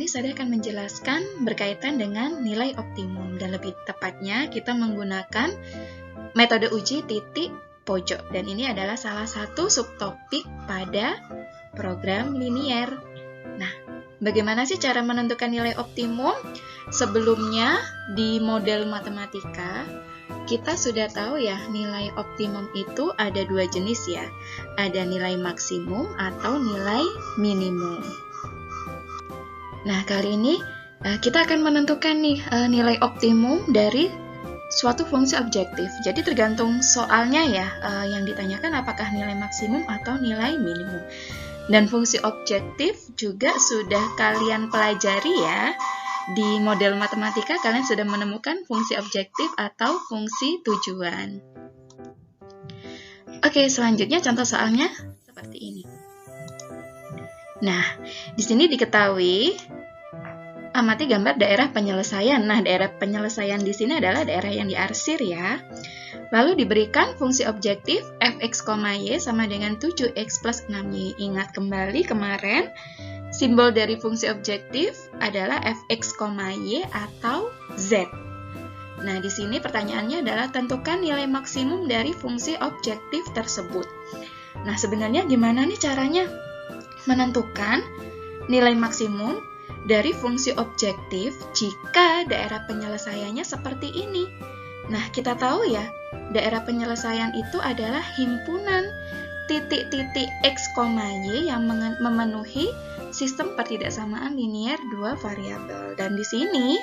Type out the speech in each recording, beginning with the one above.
saya akan menjelaskan berkaitan dengan nilai optimum, dan lebih tepatnya kita menggunakan metode uji titik pojok, dan ini adalah salah satu subtopik pada program linier. Nah, bagaimana sih cara menentukan nilai optimum? Sebelumnya di model matematika kita sudah tahu ya, nilai optimum itu ada dua jenis ya, ada nilai maksimum atau nilai minimum. Nah, kali ini kita akan menentukan nih nilai optimum dari suatu fungsi objektif. Jadi tergantung soalnya ya, yang ditanyakan apakah nilai maksimum atau nilai minimum. Dan fungsi objektif juga sudah kalian pelajari ya. Di model matematika kalian sudah menemukan fungsi objektif atau fungsi tujuan. Oke, selanjutnya contoh soalnya seperti ini. Nah, di sini diketahui amati gambar daerah penyelesaian. Nah, daerah penyelesaian di sini adalah daerah yang diarsir ya. Lalu diberikan fungsi objektif fx, y sama dengan 7x plus 6y. Ingat kembali kemarin, simbol dari fungsi objektif adalah fx, y atau z. Nah, di sini pertanyaannya adalah tentukan nilai maksimum dari fungsi objektif tersebut. Nah, sebenarnya gimana nih caranya menentukan nilai maksimum dari fungsi objektif jika daerah penyelesaiannya seperti ini? Nah, kita tahu ya, daerah penyelesaian itu adalah himpunan titik-titik x, y yang memenuhi sistem pertidaksamaan linier dua variabel. Dan di sini,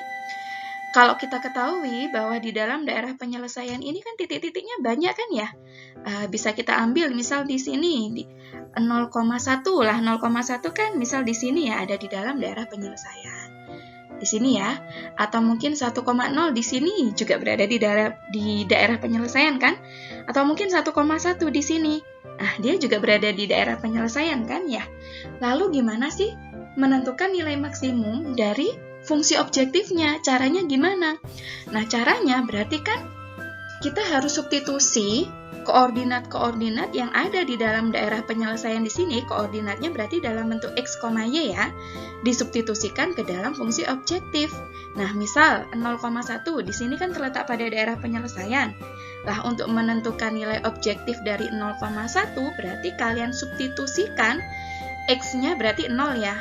kalau kita ketahui bahwa di dalam daerah penyelesaian ini kan titik-titiknya banyak kan ya, bisa kita ambil misal di sini 0,1 lah, 0,1 kan misal di sini ya ada di dalam daerah penyelesaian. Di sini ya, atau mungkin 1,0 di sini juga berada di daerah penyelesaian kan? Atau mungkin 1,1 di sini. Nah, dia juga berada di daerah penyelesaian kan ya? Lalu gimana sih menentukan nilai maksimum dari fungsi objektifnya? Caranya gimana? Nah, caranya berarti kan kita harus substitusi koordinat-koordinat yang ada di dalam daerah penyelesaian di sini, koordinatnya berarti dalam bentuk x, y ya, disubstitusikan ke dalam fungsi objektif. Nah, misal 0,1 di sini kan terletak pada daerah penyelesaian. Lah, untuk menentukan nilai objektif dari 0,1 berarti kalian substitusikan x-nya berarti 0 ya.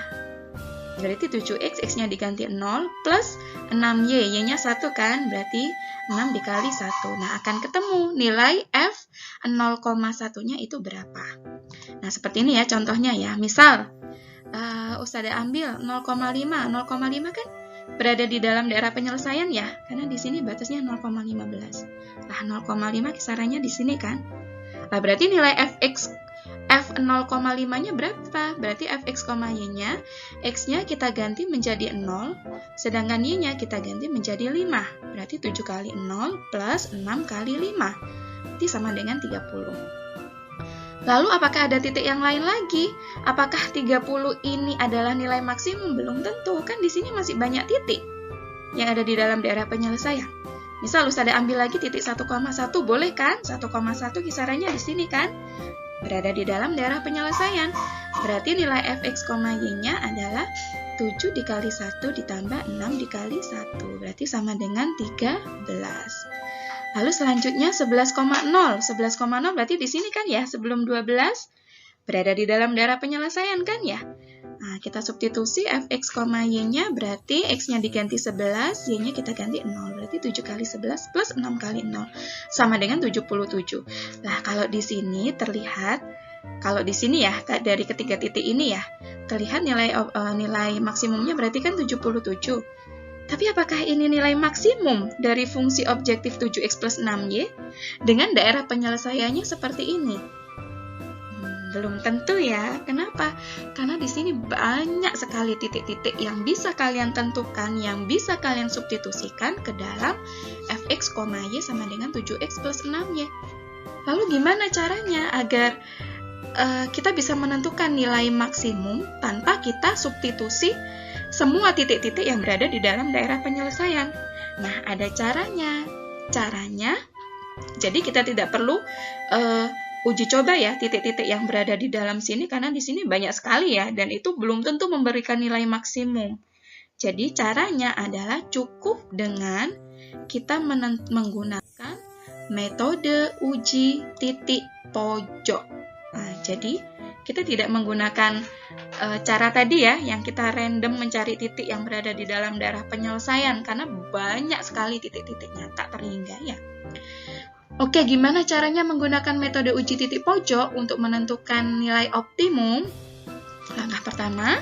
Berarti 7x, x-nya diganti 0, plus 6y, y-nya 1 kan, berarti 6 dikali 1. Nah, akan ketemu nilai f 0,1-nya itu berapa. Nah, seperti ini ya contohnya ya. Misal, Ustazah ambil 0,5. 0,5 kan berada di dalam daerah penyelesaian ya, karena di sini batasnya 0,15. Nah, 0,5 kisarannya di sini kan. Nah, berarti nilai f 0,5-nya berapa? Berarti fx, y-nya, x-nya kita ganti menjadi 0, sedangkan y-nya kita ganti menjadi 5. Berarti 7 kali 0 plus 6 kali 5. Berarti sama dengan 30. Lalu apakah ada titik yang lain lagi? Apakah 30 ini adalah nilai maksimum? Belum tentu, kan di sini masih banyak titik yang ada di dalam daerah penyelesaian. Misal Ustazah ambil lagi titik 1,1, boleh kan? 1,1 kisarannya di sini kan? Berada di dalam daerah penyelesaian. Berarti nilai fx, y-nya adalah 7 dikali 1 ditambah 6 dikali 1. Berarti sama dengan 13. Lalu selanjutnya 11,0. 11,0 berarti di sini kan ya, sebelum 12 berada di dalam daerah penyelesaian kan ya. Nah, kita substitusi fx, y-nya berarti x-nya diganti 11, y-nya kita ganti 0. Berarti 7 kali 11 plus 6 kali 0 sama dengan 77. Nah, kalau di sini terlihat, kalau di sini ya, dari ketiga titik ini ya, terlihat nilai maksimumnya berarti kan 77. Tapi apakah ini nilai maksimum dari fungsi objektif 7x plus 6y dengan daerah penyelesaiannya seperti ini? Belum tentu ya. Kenapa? Karena di sini banyak sekali titik-titik yang bisa kalian tentukan, yang bisa kalian substitusikan ke dalam fx, y sama dengan 7x plus 6y. Lalu gimana caranya agar kita bisa menentukan nilai maksimum tanpa kita substitusi semua titik-titik yang berada di dalam daerah penyelesaian? Nah, ada caranya. Caranya, jadi kita tidak perlu uji coba ya titik-titik yang berada di dalam sini, karena di sini banyak sekali ya, dan itu belum tentu memberikan nilai maksimum. Jadi caranya adalah cukup dengan kita menggunakan metode uji titik pojok. Nah, jadi kita tidak menggunakan cara tadi ya, yang kita random mencari titik yang berada di dalam daerah penyelesaian, karena banyak sekali titik-titiknya, tak terhingga ya. Oke, gimana caranya menggunakan metode uji titik pojok untuk menentukan nilai optimum? Langkah pertama,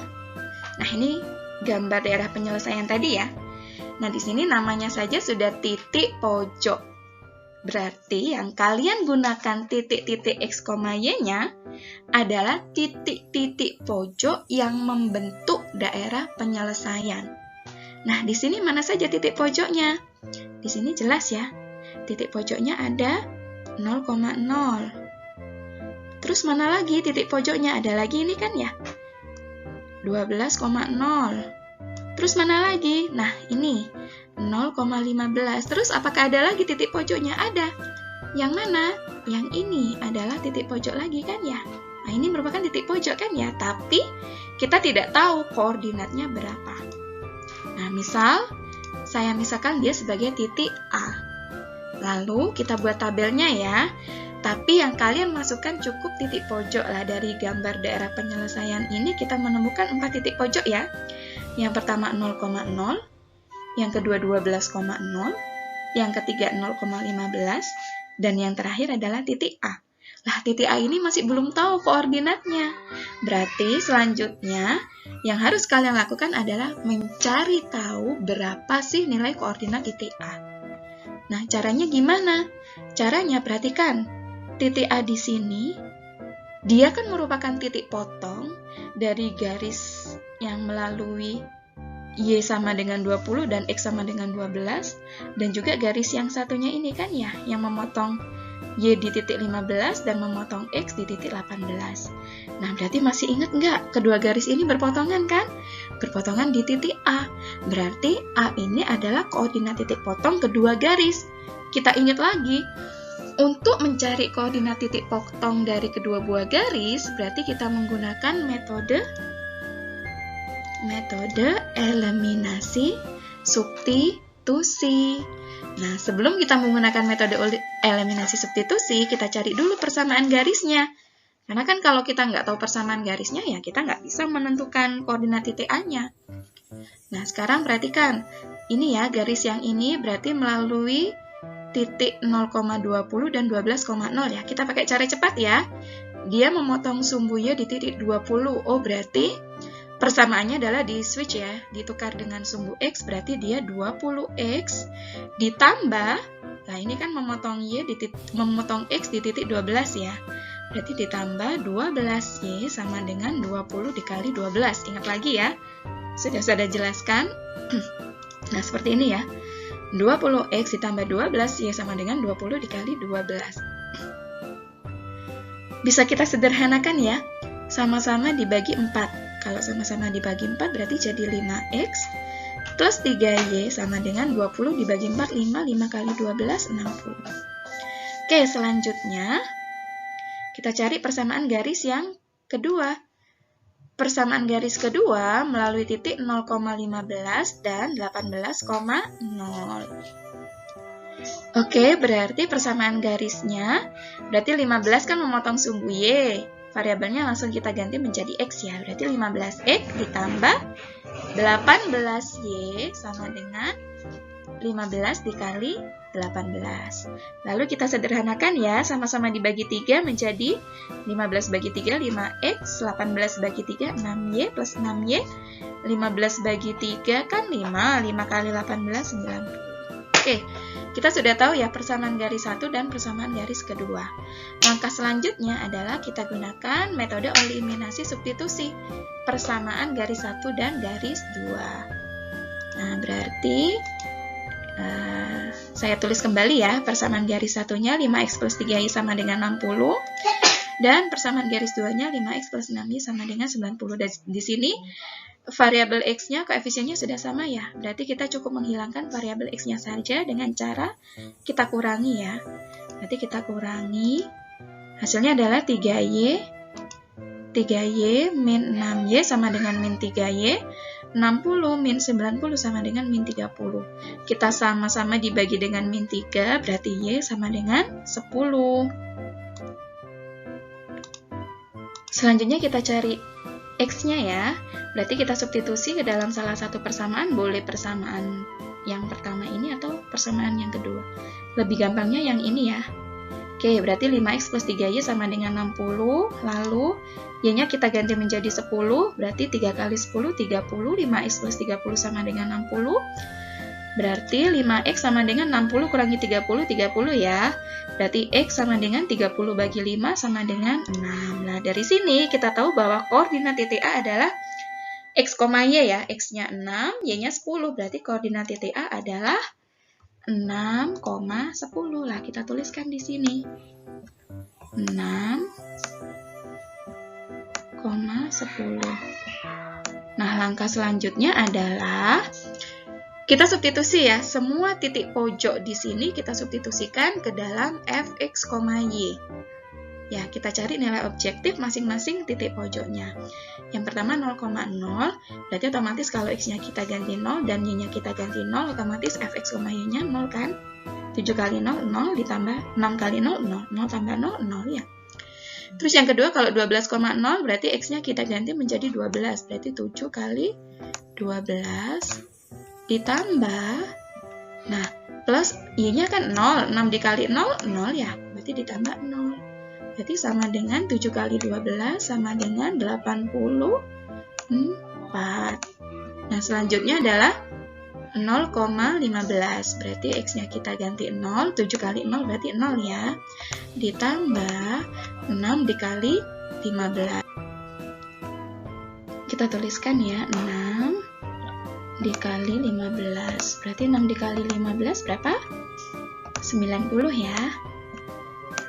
nah ini gambar daerah penyelesaian tadi ya. Nah, di sini namanya saja sudah titik pojok. Berarti yang kalian gunakan titik-titik X, Y-nya adalah titik-titik pojok yang membentuk daerah penyelesaian. Nah, di sini mana saja titik pojoknya? Di sini jelas ya. Titik pojoknya ada 0,0. Terus mana lagi titik pojoknya? Ada lagi ini kan ya? 12,0. Terus mana lagi? Nah, ini 0,15. Terus apakah ada lagi titik pojoknya? Ada. Yang mana? Yang ini adalah titik pojok lagi kan ya? Nah, ini merupakan titik pojok kan ya? Tapi kita tidak tahu koordinatnya berapa. Nah, saya misalkan dia sebagai titik A. Lalu kita buat tabelnya ya. Tapi yang kalian masukkan cukup titik pojok lah. Dari gambar daerah penyelesaian ini kita menemukan 4 titik pojok ya. Yang pertama 0,0, yang kedua 12,0, yang ketiga 0,15, dan yang terakhir adalah titik A. Lah, titik A ini masih belum tahu koordinatnya. Berarti selanjutnya yang harus kalian lakukan adalah mencari tahu berapa sih nilai koordinat titik A. Nah, caranya gimana? Caranya perhatikan, titik A di sini, dia kan merupakan titik potong dari garis yang melalui Y sama dengan 20 dan X sama dengan 12, dan juga garis yang satunya ini kan ya, yang memotong Y di titik 15 dan memotong X di titik 18. Nah, berarti masih ingat nggak? Kedua garis ini berpotongan kan? Berpotongan di titik A. Berarti A ini adalah koordinat titik potong kedua garis. Kita ingat lagi, untuk mencari koordinat titik potong dari kedua buah garis, berarti kita menggunakan metode eliminasi substitusi. Nah, sebelum kita menggunakan metode eliminasi substitusi, kita cari dulu persamaan garisnya. Karena kan kalau kita nggak tahu persamaan garisnya, ya kita nggak bisa menentukan koordinat titik A-nya. Nah, sekarang perhatikan. Ini ya, garis yang ini berarti melalui titik 0,20 dan 12,0 ya. Kita pakai cara cepat ya. Dia memotong sumbu Y di titik 20. Oh, berarti persamaannya adalah di switch ya, ditukar dengan sumbu X, berarti dia 20X ditambah, nah ini kan memotong X di titik 12 ya, berarti ditambah 12Y sama dengan 20 dikali 12, ingat lagi ya, sudah jelaskan. Nah, seperti ini ya, 20X ditambah 12Y sama dengan 20 dikali 12. Bisa kita sederhanakan ya, sama-sama dibagi 4. Kalau sama-sama dibagi 4 berarti jadi 5X plus 3Y sama dengan 20 dibagi 4, 5 kali 12, 60. Oke, selanjutnya kita cari persamaan garis yang kedua. Persamaan garis kedua melalui titik 0,15 dan 18,0. Oke, berarti persamaan garisnya, berarti 15 kan memotong sumbu Y. Variabelnya langsung kita ganti menjadi X ya. Berarti 15X ditambah 18Y sama dengan 15 dikali 18. Lalu kita sederhanakan ya, sama-sama dibagi 3 menjadi 15 bagi 3, 5X, 18 bagi 3, 6Y plus 6Y, 15 bagi 3 kan 5 kali 18, 90. Oke, kita sudah tahu ya persamaan garis 1 dan persamaan garis kedua. Langkah selanjutnya adalah kita gunakan metode eliminasi substitusi, persamaan garis 1 dan garis 2. Nah, berarti saya tulis kembali ya, persamaan garis 1-nya 5X plus 3Y sama dengan 60, dan persamaan garis 2-nya 5X plus 6Y sama dengan 90. Dan di sini variabel X-nya, koefisiennya sudah sama ya. Berarti kita cukup menghilangkan variabel X-nya saja dengan cara kita kurangi ya. Berarti kita kurangi, hasilnya adalah 3Y min 6Y sama dengan min 3Y. 60 min 90 sama dengan min 30. Kita sama-sama dibagi dengan min 3, berarti Y sama dengan 10. Selanjutnya kita cari X-nya ya. Berarti kita substitusi ke dalam salah satu persamaan, boleh persamaan yang pertama ini atau persamaan yang kedua. Lebih gampangnya yang ini ya. Oke, berarti 5X plus 3Y sama dengan 60, lalu Y-nya kita ganti menjadi 10, berarti 3 kali 10, 30, 5X plus 30 sama dengan 60, berarti 5X sama dengan 60 kurangi 30, 30 ya, berarti X sama dengan 30 bagi 5 sama dengan 6. Nah, dari sini kita tahu bahwa koordinat titik A adalah X, Y ya, X-nya 6, Y-nya 10, berarti koordinat titik A adalah 6,10. Lah, kita tuliskan di sini. 6,10. Nah, langkah selanjutnya adalah kita substitusi ya. Semua titik pojok di sini kita substitusikan ke dalam Fx, Y. Ya, kita cari nilai objektif masing-masing titik pojoknya. Yang pertama 0,0, berarti otomatis kalau X-nya kita ganti 0 dan Y-nya kita ganti 0, otomatis Fx, Y-nya 0 kan? 7 kali 0, 0 ditambah 6 kali 0, 0. 0 tambah 0, 0 ya. Terus yang kedua kalau 12,0, berarti X-nya kita ganti menjadi 12. Berarti 7 kali 12 ditambah, nah, plus Y-nya kan 0. 6 dikali 0, 0 ya. Berarti ditambah 0. Berarti sama dengan 7 kali 12 sama dengan 84. Nah, selanjutnya adalah 0,15. Berarti X-nya kita ganti 0. 7 kali 0 berarti 0 ya. Ditambah 6 dikali 15. Kita tuliskan ya, 6 dikali 15. Berarti 6 dikali 15 berapa? 90 ya.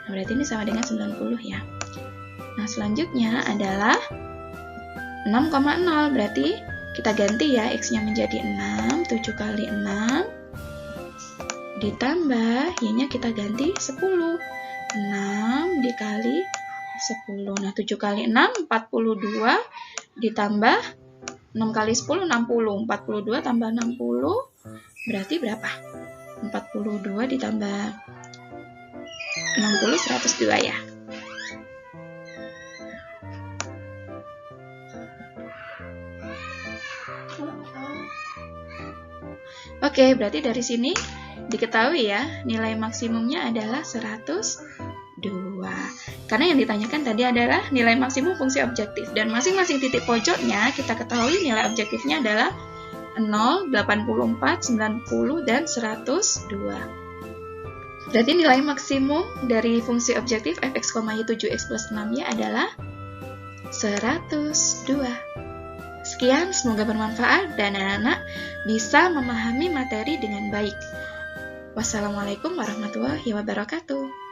Nah, berarti ini sama dengan 90 ya. Nah, selanjutnya adalah 6,0. Berarti kita ganti ya, X-nya menjadi 6. 7 kali 6. Ditambah, Y-nya kita ganti 10. 6 dikali 10. Nah, 7 kali 6, 42. Ditambah 6 kali 10, 60. 42 tambah 60. Berarti berapa? 42 ditambah 60, 102 ya. Oke, berarti dari sini diketahui ya, nilai maksimumnya adalah 102. Karena yang ditanyakan tadi adalah nilai maksimum fungsi objektif. Dan masing-masing titik pojoknya kita ketahui nilai objektifnya adalah 0, 84, 90, dan 102. Berarti nilai maksimum dari fungsi objektif fx, y 7x plus 6y adalah 102. Sekian, semoga bermanfaat dan anak-anak bisa memahami materi dengan baik. Wassalamualaikum warahmatullahi wabarakatuh.